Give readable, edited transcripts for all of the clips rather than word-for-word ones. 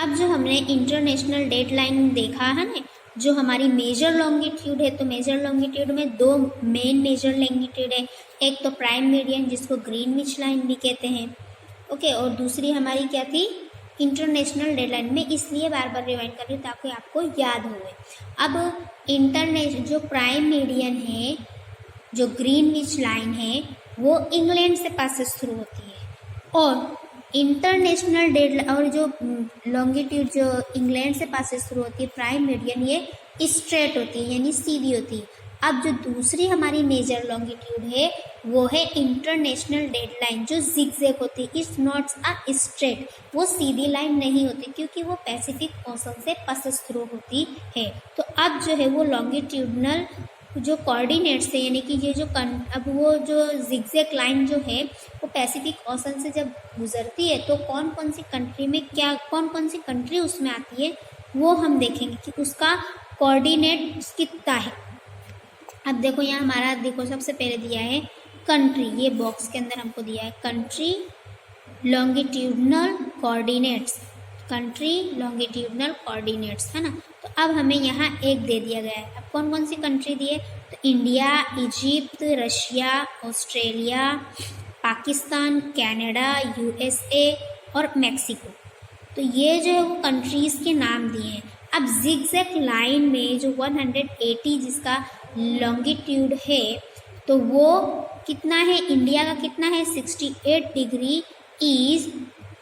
अब जो हमने इंटरनेशनल डेट लाइन देखा है ना, जो हमारी मेजर लॉन्गिट्यूड है, तो मेजर लॉन्गिट्यूड में दो मेन मेजर लॉन्गिट्यूड है। एक तो प्राइम मेरिडियन जिसको ग्रीनविच लाइन भी कहते हैं, ओके, और दूसरी हमारी क्या थी, इंटरनेशनल डेट लाइन। में इसलिए बार बार रिवाइंड कर रही हूँ ताकि आपको याद होवे। अब जो प्राइम मेरिडियन है, जो ग्रीनविच लाइन है, वो इंग्लैंड से पासेस थ्रू होती है, और इंटरनेशनल डेट और जो लॉन्गिट्यूड जो इंग्लैंड से पासेस थ्रू होती है, प्राइम मेरिडियन, ये स्ट्रेट होती है यानी सीधी होती है। अब जो दूसरी हमारी मेजर लॉन्गिट्यूड है वो है इंटरनेशनल डेट लाइन, जो जिगजैग होती है, इट्स नॉट अ स्ट्रेट, वो सीधी लाइन नहीं होती क्योंकि वो पैसिफिक ओशन से पासेस थ्रू होती है। तो अब जो है वो लॉन्गिट्यूडनल जो कोऑर्डिनेट्स है, यानी कि ये जो अब वो जो जिगजैग लाइन जो है वो पैसिफिक ओशन से जब गुजरती है तो कौन कौन सी कंट्री में क्या, कौन कौन सी कंट्री उसमें आती है वो हम देखेंगे कि उसका कोऑर्डिनेट कितना है। अब देखो यहाँ हमारा, देखो सबसे पहले दिया है कंट्री, ये बॉक्स के अंदर हमको दिया है country longitudinal coordinates, country longitudinal coordinates, है ना। तो अब हमें यहाँ एक दे दिया गया है। अब कौन कौन सी कंट्री दी है, तो India, Egypt, Russia, Australia, Pakistan, Canada, USA और मैक्सिको। तो ये जो है वो कंट्रीज़ के नाम दिए हैं। अब जिगजैग लाइन में जो 180 जिसका लॉन्गिट्यूड है, तो वो कितना है, इंडिया का कितना है 68 डिग्री ईस्ट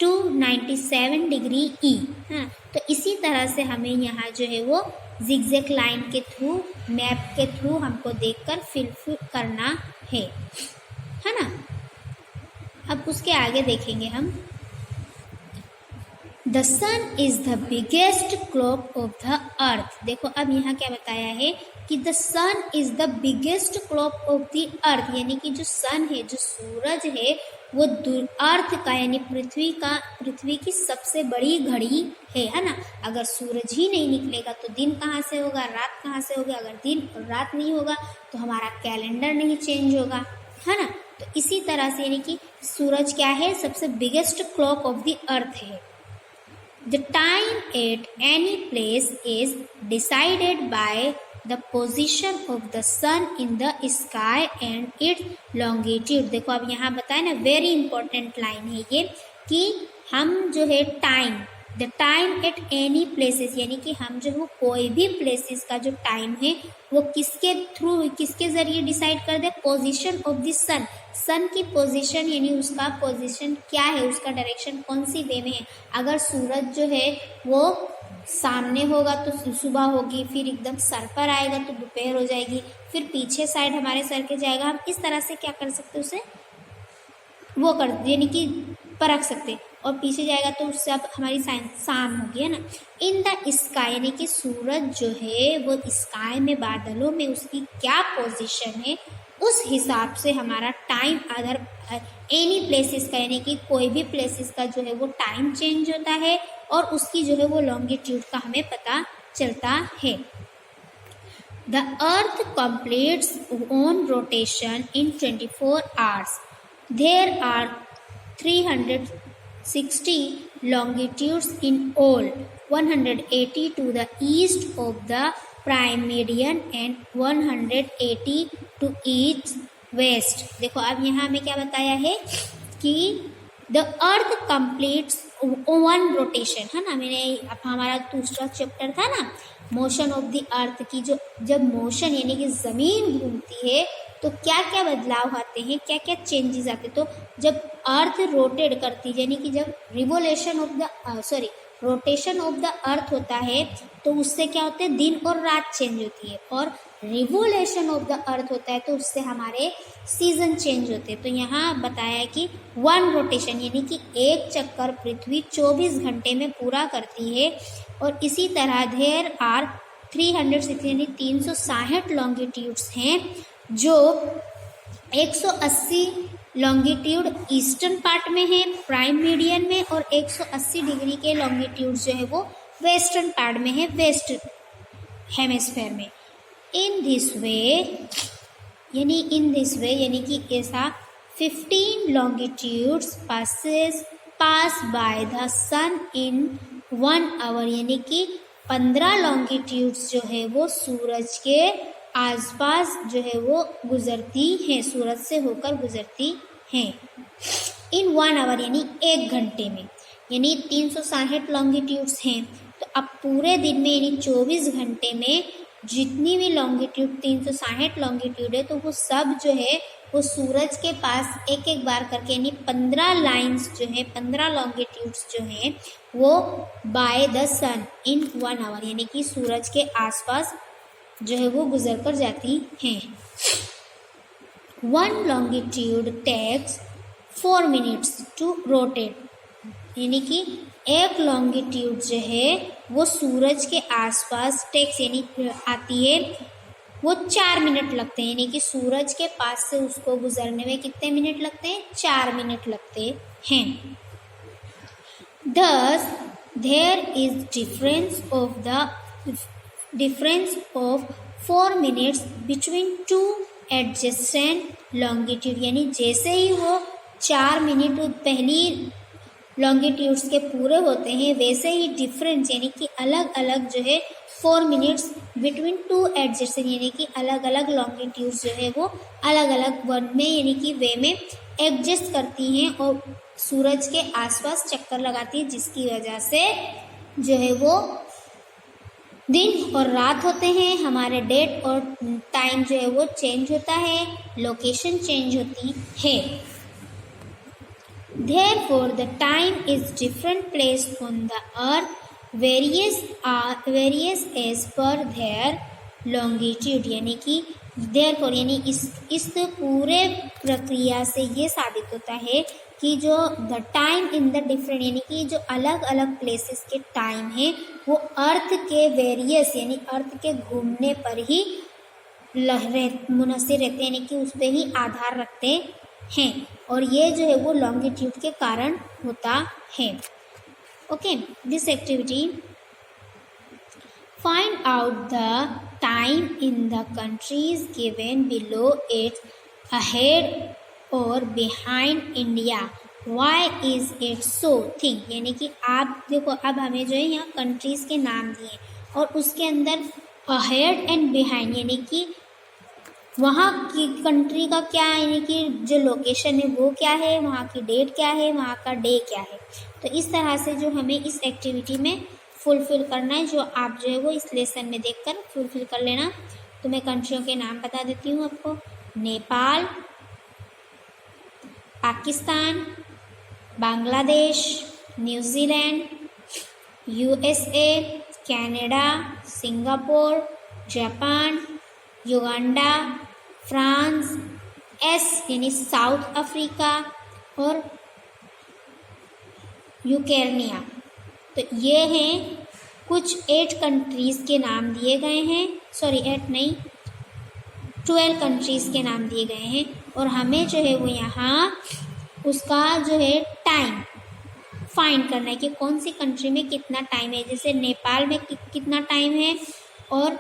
टू 97 डिग्री ई, हाँ। तो इसी तरह से हमें यहाँ जो है वो जिगजैग लाइन के थ्रू, मैप के थ्रू हमको देखकर फिल करना है ना। अब उसके आगे देखेंगे हम, the sun is the biggest clock of the earth. देखो अब यहाँ क्या बताया है कि the sun is the biggest clock of the earth, यानी कि जो सन है, जो सूरज है, वो अर्थ का यानी पृथ्वी की सबसे बड़ी घड़ी है ना। अगर सूरज ही नहीं निकलेगा तो दिन कहाँ से होगा, रात कहाँ से होगा, अगर दिन और रात नहीं होगा तो हमारा कैलेंडर नहीं चेंज होगा, है ना। तो इसी तरह से यानी कि सूरज क्या है, सबसे बिगेस्ट क्लॉक ऑफ द अर्थ है। The time at any place is decided by the position of the sun in the sky and its longitude। देखो अब यहाँ बताए ना, वेरी इंपॉर्टेंट लाइन है ये, कि हम जो है time, the time at any places, यानी कि हम जो है कोई भी प्लेसेस का जो टाइम है वो किसके थ्रू, किसके जरिए डिसाइड कर दे, पोजीशन ऑफ द सन, सन की पोजीशन, यानी उसका पोजीशन क्या है, उसका डायरेक्शन कौन सी वे में है। अगर सूरज जो है वो सामने होगा तो सुबह होगी, फिर एकदम सर पर आएगा तो दोपहर हो जाएगी, फिर पीछे साइड हमारे सर के जाएगा, हम इस तरह से क्या कर सकते उसे वो कर, यानी कि परख सकते, और पीछे जाएगा तो उससे अब हमारी साइंस शाम होगी, है ना। इन द स्काई, यानी कि सूरज जो है वो स्काई में, बादलों में उसकी क्या पोजीशन है, उस हिसाब से हमारा टाइम अदर एनी प्लेसेस का, यानी कि कोई भी प्लेसेस का जो है वो टाइम चेंज होता है और उसकी जो है वो लॉन्गिट्यूड का हमें पता चलता है। The earth completes own rotation in 24 hours. There are 360 longitudes in all, 180 to the east of the prime meridian and 180 to east west। देखो अब यहाँ हमें क्या बताया है कि the earth completes one rotation, है ना। मैंने अब हमारा दूसरा चैप्टर था ना, मोशन ऑफ द अर्थ की, जो जब मोशन यानी कि ज़मीन घूमती है तो क्या क्या बदलाव आते हैं, क्या क्या चेंजेस आते हैं। तो जब अर्थ रोटेट करती है, यानी कि जब रोटेशन ऑफ द अर्थ होता है तो उससे क्या होता है, दिन और रात चेंज होती है, और रिवोल्यूशन ऑफ द अर्थ होता है तो उससे हमारे सीजन चेंज होते हैं। तो यहाँ बताया है कि वन रोटेशन यानी कि एक चक्कर पृथ्वी 24 घंटे में पूरा करती है, और इसी तरह देयर आर 360 यानी 360 लॉन्गिट्यूड्स हैं, जो 180 लॉन्गिट्यूड ईस्टर्न पार्ट में है प्राइम मीडियन में, और 180 डिग्री के लॉन्गिट्यूड जो है वो वेस्टर्न पार्ट में है, वेस्ट हेमिस्फेयर में। इन दिस वे यानी कि ऐसा 15 longitudes pass by the sun in 1 hour यानी कि 15 लॉन्गिट्यूड्स जो है वो सूरज के आसपास जो है वो गुजरती हैं, सूरज से होकर गुजरती हैं इन 1 आवर यानी 1 घंटे में। यानी 360 लॉन्गिट्यूड्स हैं, तो अब पूरे दिन में यानी 24 घंटे में जितनी भी लॉन्गिट्यूड 360 लॉन्गिट्यूड है तो वो सब जो है वो सूरज के पास एक एक बार करके यानी 15 लाइंस जो है 15 लॉन्गिट्यूड्स जो हैं वो by the sun in 1 hour यानी कि सूरज के आसपास जो है वो गुजर कर जाती हैं। 1 longitude takes 4 minutes to rotate यानी कि एक लॉन्गिट्यूड जो है वो सूरज के आसपास टेक्स यानी आती है वो 4 मिनट लगते हैं, यानी कि सूरज के पास से उसको गुजरने में कितने मिनट लगते हैं? 4 मिनट लगते हैं। Thus, there is difference of 4 minutes between two adjacent longitude यानी जैसे ही वो 4 मिनट पहली लॉन्गिट्यूड्स के पूरे होते हैं वैसे ही डिफरेंस यानी कि अलग अलग जो है 4 मिनट्स बिटवीन टू एडजस्टेंट यानी कि अलग अलग लॉन्गिट्यूड्स जो है वो अलग अलग वन में यानी कि वे में एडजस्ट करती हैं और सूरज के आसपास चक्कर लगाती है, जिसकी वजह से जो है वो दिन और रात होते हैं, हमारे डेट और टाइम जो है वो चेंज होता है, लोकेशन चेंज होती है। Therefore, the time is different place on the earth various as per their longitude यानी कि therefore यानी इस पूरे प्रक्रिया से ये साबित होता है कि जो the time in the different यानी कि जो अलग अलग प्लेसेस के टाइम है वो अर्थ के वेरियस यानी अर्थ के घूमने पर ही मुनस्सिर रहते हैं यानी कि उस पर ही आधार रखते हैं और ये जो है वो लॉन्गिट्यूड के कारण होता है। Okay, this activity find out the time in the countries given below it ahead और behind India, why is it so think यानी कि आप देखो अब हमें जो है यहाँ कंट्रीज के नाम दिए और उसके अंदर अहेड एंड बिहाइंड यानी कि वहाँ की कंट्री का क्या यानी कि जो लोकेशन है वो क्या है, वहाँ की डेट क्या है, वहाँ का डे क्या है। तो इस तरह से जो हमें इस एक्टिविटी में फुलफिल करना है, जो आप जो है वो इस लेसन में देखकर फुलफिल कर लेना। तो मैं कंट्रियों के नाम बता देती हूँ आपको। Nepal, Pakistan, Bangladesh, New Zealand, USA, Canada, Singapore, Japan, Uganda, France, S यानी साउथ अफ्रीका और यूक्रेनिया। तो ये हैं कुछ 8 कंट्रीज़ के नाम दिए गए हैं, सॉरी 8 नहीं 12 कंट्रीज़ के नाम दिए गए हैं और हमें जो है वो यहाँ उसका जो है टाइम फाइंड करना है कि कौन सी कंट्री में कितना टाइम है। जैसे नेपाल में कितना टाइम है और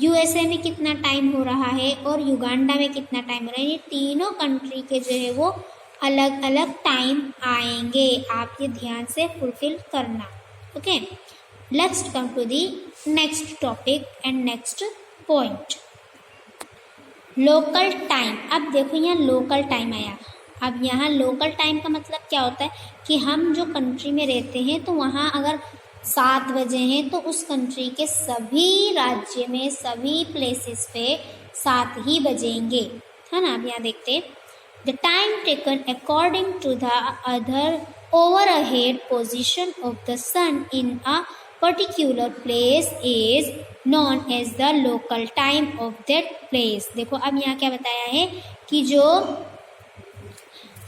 USA में कितना टाइम हो रहा है और युगांडा में कितना टाइम हो रहा है। ये तीनों कंट्री के जो है वो अलग अलग टाइम आएंगे, आप ये ध्यान से फुलफिल करना। Okay, let's come to the next topic and next point, local time. अब देखो यहाँ लोकल टाइम आया। अब यहाँ लोकल टाइम का मतलब क्या होता है कि हम जो कंट्री में रहते हैं तो वहाँ अगर 7 बजे हैं तो उस कंट्री के सभी राज्य में सभी प्लेसेस पे 7 ही बजेंगे, है ना। अब यहाँ देखते हैं the time taken according to the other over ahead position of the sun in a particular place is known as the local time of that place. देखो अब यहाँ क्या बताया है कि जो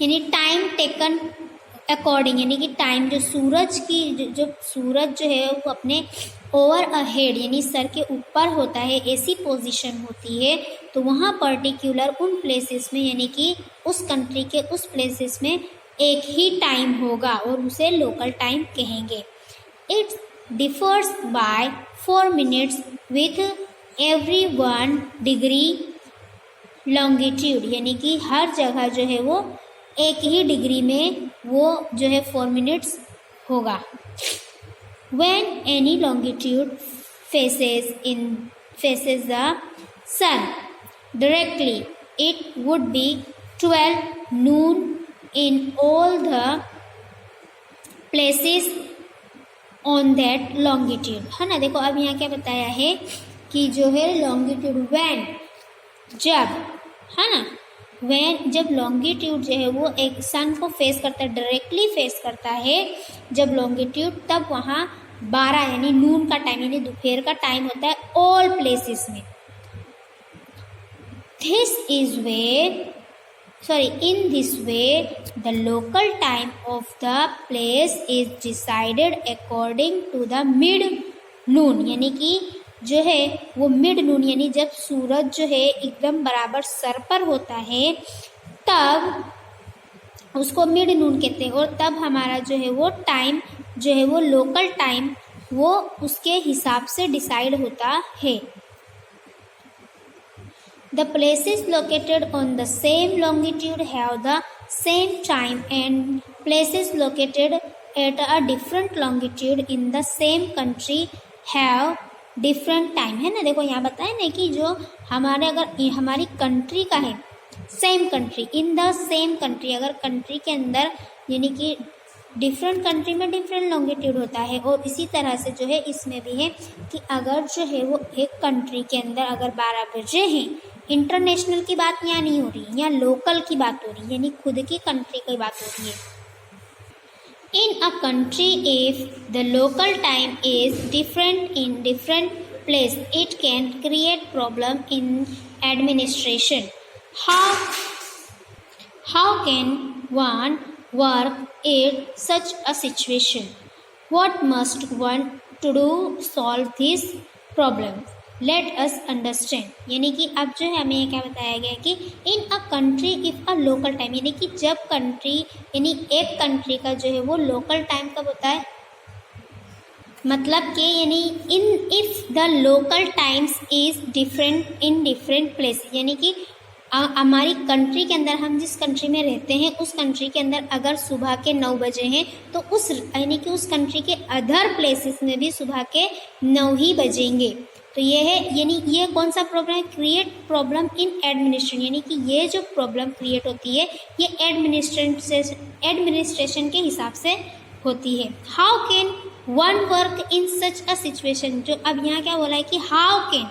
यानी टाइम टेकन अकॉर्डिंग यानी कि टाइम जो सूरज की जो सूरज जो है वो अपने ओवर अहेड यानी सर के ऊपर होता है, ऐसी पोजीशन होती है तो वहाँ पर्टिकुलर उन प्लेसेस में यानी कि उस कंट्री के उस प्लेसेस में एक ही टाइम होगा और उसे लोकल टाइम कहेंगे। It differs by 4 minutes with every 1 degree longitude यानी कि हर जगह जो है वो एक ही डिग्री में वो जो है 4 मिनट्स होगा। When any longitude faces the sun directly, it would be 12 noon in all the places on that longitude, है ना। देखो अब यहाँ क्या बताया है कि जो है लॉन्गिट्यूड when, जब, है ना, when जब लॉन्गिट्यूड जो है वो एक सन को फेस करता है, डायरेक्टली फेस करता है जब लॉन्गिट्यूड, तब वहाँ 12 यानी नून का टाइम यानी दोपहर का टाइम होता है ऑल प्लेसेस में। In this way the local time of the place is decided according to the mid noon, यानी कि जो है वो मिड नून यानी जब सूरज जो है एकदम बराबर सर पर होता है तब उसको मिड नून कहते हैं, और तब हमारा जो है वो टाइम जो है वो लोकल टाइम वो उसके हिसाब से डिसाइड होता है। The places located on the same longitude have the same time, and places located at a different longitude in the same country have different time, है ना। देखो यहाँ बताया ना कि जो हमारे अगर हमारी कंट्री का है same country, in the same country, अगर कंट्री के अंदर यानी कि डिफरेंट कंट्री में डिफरेंट लॉन्गिट्यूड होता है, और इसी तरह से जो है इसमें भी है कि अगर जो है वो एक कंट्री के अंदर अगर 12 बजे हैं, इंटरनेशनल की बात यहाँ नहीं हो रही, यहाँ लोकल की बात हो रही है, यानी खुद की कंट्री की बात हो रही है। In a country if the local time is different in different place it can create problem in administration. How can one work in such a situation? What must one to do solve this problem? Let us understand, यानी कि अब जो है हमें ये क्या बताया गया कि in a country if a local time, यानी कि जब कंट्री यानी एक कंट्री का जो है वो लोकल टाइम कब होता है, मतलब कि यानी in if the local times is different in different place, यानी कि हमारी कंट्री के अंदर हम जिस कंट्री में रहते हैं उस कंट्री के अंदर अगर सुबह के 9 बजे हैं तो उस यानी कि उस कंट्री के अदर प्लेसेस में भी सुबह के 9 ही बजेंगे। तो ये है यानी ये कौन सा प्रॉब्लम है, क्रिएट प्रॉब्लम इन एडमिनिस्ट्रेशन, यानी कि ये जो प्रॉब्लम क्रिएट होती है ये एडमिनिस्ट्रेशन के हिसाब से होती है। How can one work in such a situation, जो अब यहाँ क्या बोला है कि हाउ कैन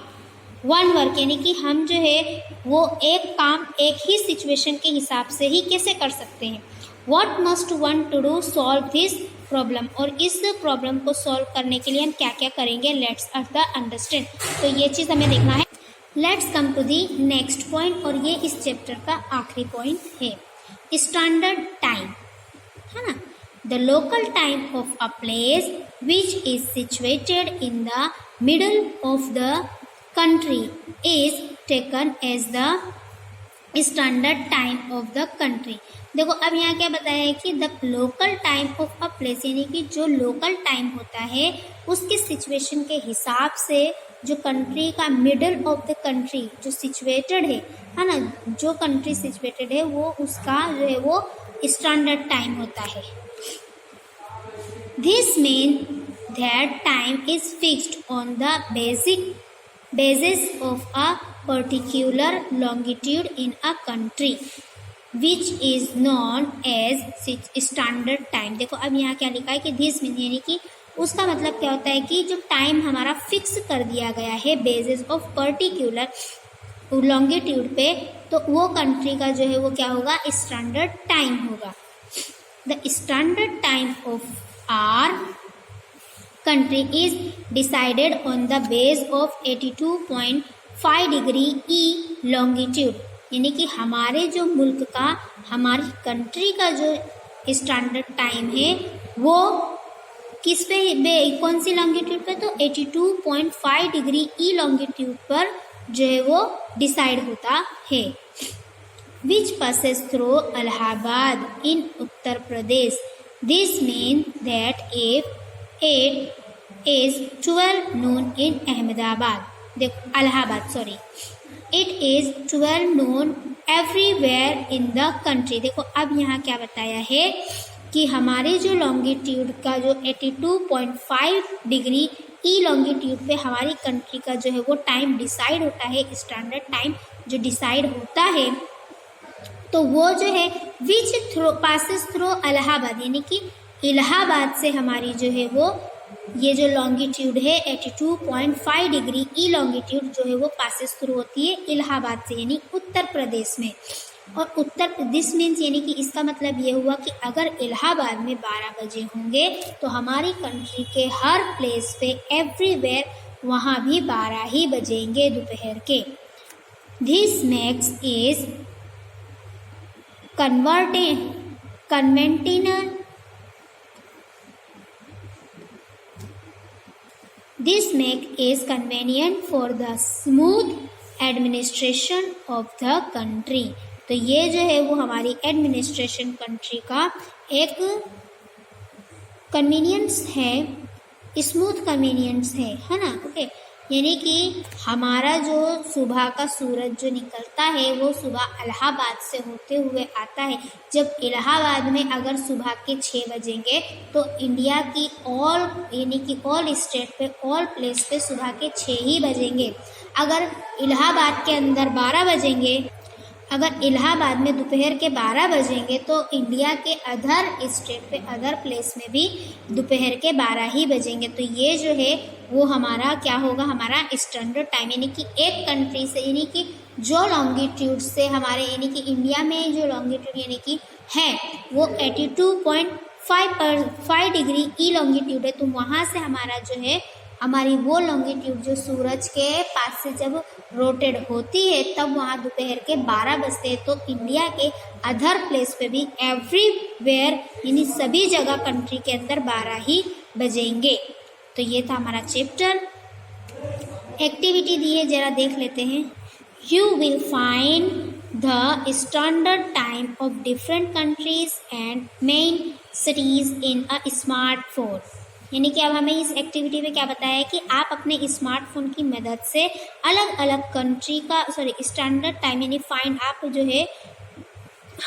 वन वर्क, यानी कि हम जो है वो एक काम एक ही सिचुएशन के हिसाब से ही कैसे कर सकते हैं। What must one two do solve this problem, और इस प्रॉब्लम को सॉल्व करने के लिए हम क्या क्या करेंगे, लेट्स अंडरस्टैंड। तो ये चीज़ हमें देखना है। Let's come to the next point, और ये इस चैप्टर का आखिरी पॉइंट है, स्टैंडर्ड टाइम, है ना। The local time of a place which is situated in the middle of the country is taken as the standard time of the country। देखो अब यहाँ क्या बताया है कि the local time of a place, यानी कि जो लोकल टाइम होता है उसके सिचुएशन के हिसाब से जो कंट्री का मिडल ऑफ द कंट्री जो सिचुएटेड है ना, जो कंट्री सिचुएटेड है वो उसका जो है वो स्टैंडर्ड टाइम होता है। This mean that time is fixed on the basis of a particular longitude in a country which is known as standard time। देखो अब यहाँ क्या लिखा है कि दिस मीन, यानी कि उसका मतलब क्या होता है कि जो टाइम हमारा फिक्स कर दिया गया है बेसिस ऑफ पर्टिकुलर लॉन्गिट्यूड पे, तो वो कंट्री का जो है वो क्या होगा, स्टैंडर्ड टाइम होगा। The standard time of our country is decided on the base of 82.5 degree E longitude, यानी कि हमारे जो मुल्क का हमारी कंट्री का जो स्टैंडर्ड टाइम है वो किस पे कौन सी लॉन्गिट्यूड पे, तो 82.5 डिग्री ई लॉन्गिट्यूड पर जो है वो डिसाइड होता है। विच passes through Allahabad in Uttar Pradesh. This mean that if it is 12 noon in Ahmedabad, देखो Allahabad, sorry, it is 12 noon everywhere in the country। देखो अब यहाँ क्या बताया है कि हमारे जो लॉन्गिट्यूड का जो 82.5 डिग्री ई लॉन्गिट्यूड पे हमारी कंट्री का जो है वो टाइम डिसाइड होता है, स्टैंडर्ड टाइम जो डिसाइड होता है, तो वो जो है विच थ्रो पासिस थ्रो इलाहाबाद, यानी कि इलाहाबाद से हमारी जो है वो ये जो लॉन्गिट्यूड है 82.5 डिग्री ई लॉन्गिट्यूड जो है वो पासिस थ्रू होती है इलाहाबाद से, यानी उत्तर प्रदेश में। और उत्तर प्रदेश मीन्स यानी कि इसका मतलब ये हुआ कि अगर इलाहाबाद में 12 बजे होंगे तो हमारी कंट्री के हर प्लेस पे एवरीवेयर वहाँ भी 12 ही बजेंगे दोपहर के। This makes is conventional This make is convenient for the smooth administration of the country। तो ये जो है वो हमारी एडमिनिस्ट्रेशन कंट्री का एक कन्वीनियंस है, स्मूथ कन्वीनियंस है ना। ओके, यानी कि हमारा जो सुबह का सूरज जो निकलता है वो सुबह इलाहाबाद से होते हुए आता है। जब इलाहाबाद में अगर सुबह के 6 बजेंगे तो इंडिया की ऑल यानी कि ऑल स्टेट पे ऑल प्लेस पे सुबह के 6 ही बजेंगे। अगर इलाहाबाद के अंदर 12 बजेंगे, अगर इलाहाबाद में दोपहर के 12 बजेंगे तो इंडिया के अदर स्टेट पे अदर प्लेस में भी दोपहर के 12 ही बजेंगे। तो ये जो है वो हमारा क्या होगा, हमारा स्टैंडर्ड टाइम, यानी कि एक कंट्री से यानी कि जो लॉन्गिट्यूड से हमारे यानी कि इंडिया में जो लॉन्गिट्यूड यानी कि है वो 82.5 डिग्री ई लॉन्गिट्यूड है, तो वहाँ से हमारा जो है हमारी वो लॉन्गिट्यूड जो सूरज के पास से जब रोटेट होती है तब वहाँ दोपहर के 12 बजते हैं। तो इंडिया के अदर प्लेस पे भी एवरीवेयर यानी सभी जगह कंट्री के अंदर 12 ही बजेंगे। तो ये था हमारा चैप्टर। एक्टिविटी दी है, जरा देख लेते हैं। You will find the standard time of different countries and main cities in a smartphone. यानी कि अब हमें इस एक्टिविटी में क्या बताया है कि आप अपने स्मार्टफोन की मदद से अलग अलग कंट्री का स्टैंडर्ड टाइम यानी फाइंड आप जो है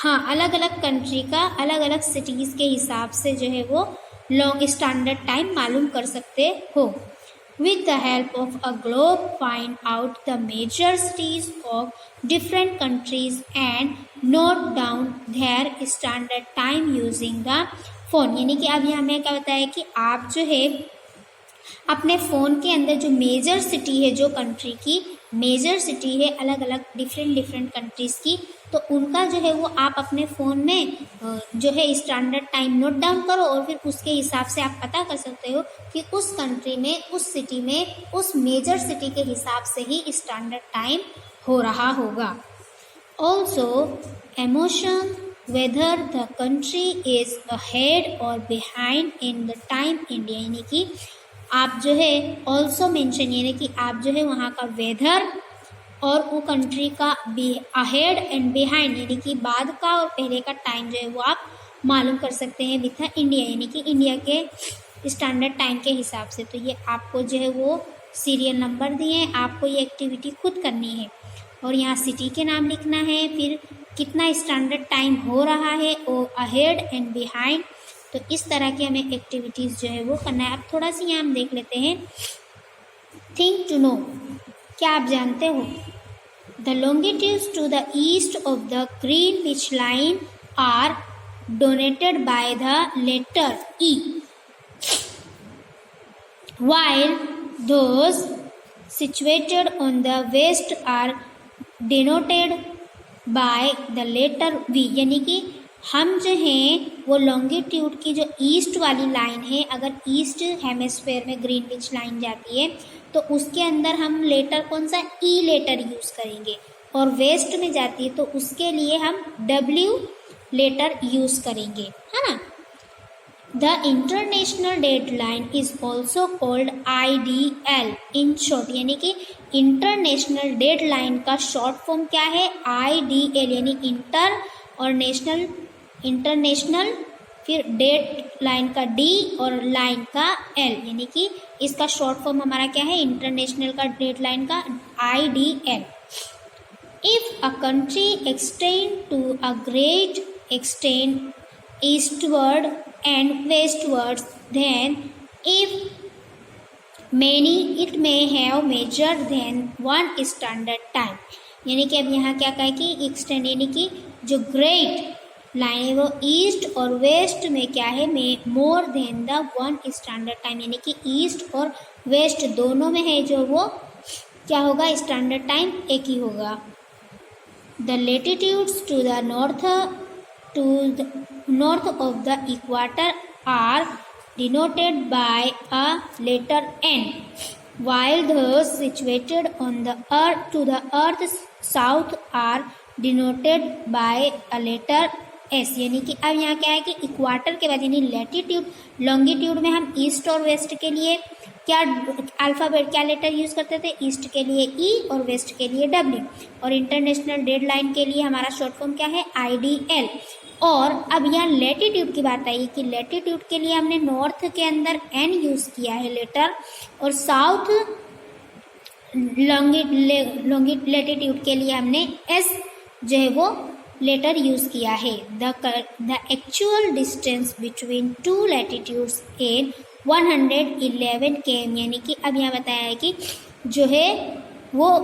अलग अलग कंट्री का अलग अलग सिटीज़ के हिसाब से जो है वो लॉन्ग स्टैंडर्ड टाइम मालूम कर सकते हो। With the help of a globe find out the major cities of different countries and note down their standard time using the phone. यानी कि अब यहाँ हमें क्या बताया कि आप जो है अपने फ़ोन के अंदर जो मेजर सिटी है, जो कंट्री की मेजर सिटी है अलग अलग डिफरेंट कंट्रीज़ की, तो उनका जो है वो आप अपने फ़ोन में जो है स्टैंडर्ड टाइम नोट डाउन करो और फिर उसके हिसाब से आप पता कर सकते हो कि उस कंट्री में उस सिटी में उस मेजर सिटी के हिसाब से ही स्टैंडर्ड टाइम हो रहा होगा। Also emotion whether the country is ahead or behind in the time India, यानी कि आप जो है also mention यानी कि आप जो है वहाँ का वेदर और वो कंट्री का ahead and behind यानी कि बाद का और पहले का टाइम जो है वो आप मालूम कर सकते हैं विथ इंडिया यानी कि इंडिया के स्टैंडर्ड टाइम के हिसाब से। तो ये आपको जो है वो सीरियल नंबर दिए हैं, आपको ये एक्टिविटी खुद करनी है और यहाँ सिटी के नाम लिखना है, फिर कितना स्टैंडर्ड टाइम हो रहा है वो अहेड एंड बिहाइंड। तो इस तरह की हमें एक्टिविटीज़ जो है वो करना है। अब थोड़ा सी यहाँ हम देख लेते हैं थिंक टू नो। क्या आप जानते हो the longitudes to the east of the Greenwich line are donated by the letter E, while those situated on the west are denoted by the letter V। यानी कि हम जो हैं वो लॉन्गिट्यूड की जो ईस्ट वाली लाइन है, अगर ईस्ट हेमिस्फेयर में ग्रीनविच लाइन जाती है तो उसके अंदर हम लेटर कौन सा ई लेटर यूज़ करेंगे, और वेस्ट में जाती है तो उसके लिए हम W लेटर यूज़ करेंगे, है ना। The international deadline is also called IDL in short। यानी कि इंटरनेशनल डेडलाइन का शॉर्ट फॉर्म क्या है, IDL, यानी इंटर और नेशनल इंटरनेशनल, फिर डेट लाइन का D और लाइन का L, यानी कि इसका शॉर्ट फॉर्म हमारा क्या है, इंटरनेशनल का डेडलाइन का IDL। If a country extend to a great extent eastward and westwards, then if many it may have measured than one standard time। यानी कि अब यहाँ क्या कहा कि एक्सटेंड यानी कि जो ग्रेट लाइन है वो ईस्ट और वेस्ट में क्या है more than the one standard time, यानी कि ईस्ट और वेस्ट दोनों में है जो वो क्या होगा स्टैंडर्ड टाइम एक ही होगा। The latitudes to the north of the equator are denoted by a letter N, while those situated on the earth to the earth's south are denoted by a letter S। यानी कि अब यहाँ क्या है कि इक्वाटर के बाद यानी लैटिट्यूड लॉन्गिट्यूड में हम ईस्ट और वेस्ट के लिए क्या अल्फ़ाबेट क्या लेटर यूज़ करते थे, ईस्ट के लिए ई और वेस्ट के लिए डब्ल्यू, और इंटरनेशनल डेड लाइन के लिए हमारा शॉर्ट फॉर्म क्या है IDL। और अब यहाँ लेटीट्यूड की बात आई कि लेटीट्यूड के लिए हमने नॉर्थ के अंदर N यूज़ किया है लेटर, और साउथ लेटीट्यूड के लिए हमने S जो है वो लेटर यूज़ किया है। The actual distance between two latitudes in 111 km, यानी कि अब यहाँ बताया है कि जो है वो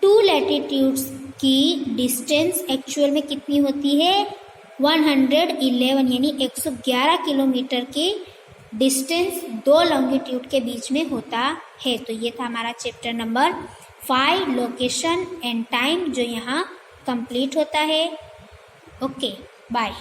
टू लैटिट्यूड्स की डिस्टेंस एक्चुअल में कितनी होती है 111 यानी 111 किलोमीटर की डिस्टेंस दो लॉन्गिट्यूड के बीच में होता है। तो ये था हमारा chapter number 5 location and time जो यहाँ कंप्लीट होता है। Okay bye.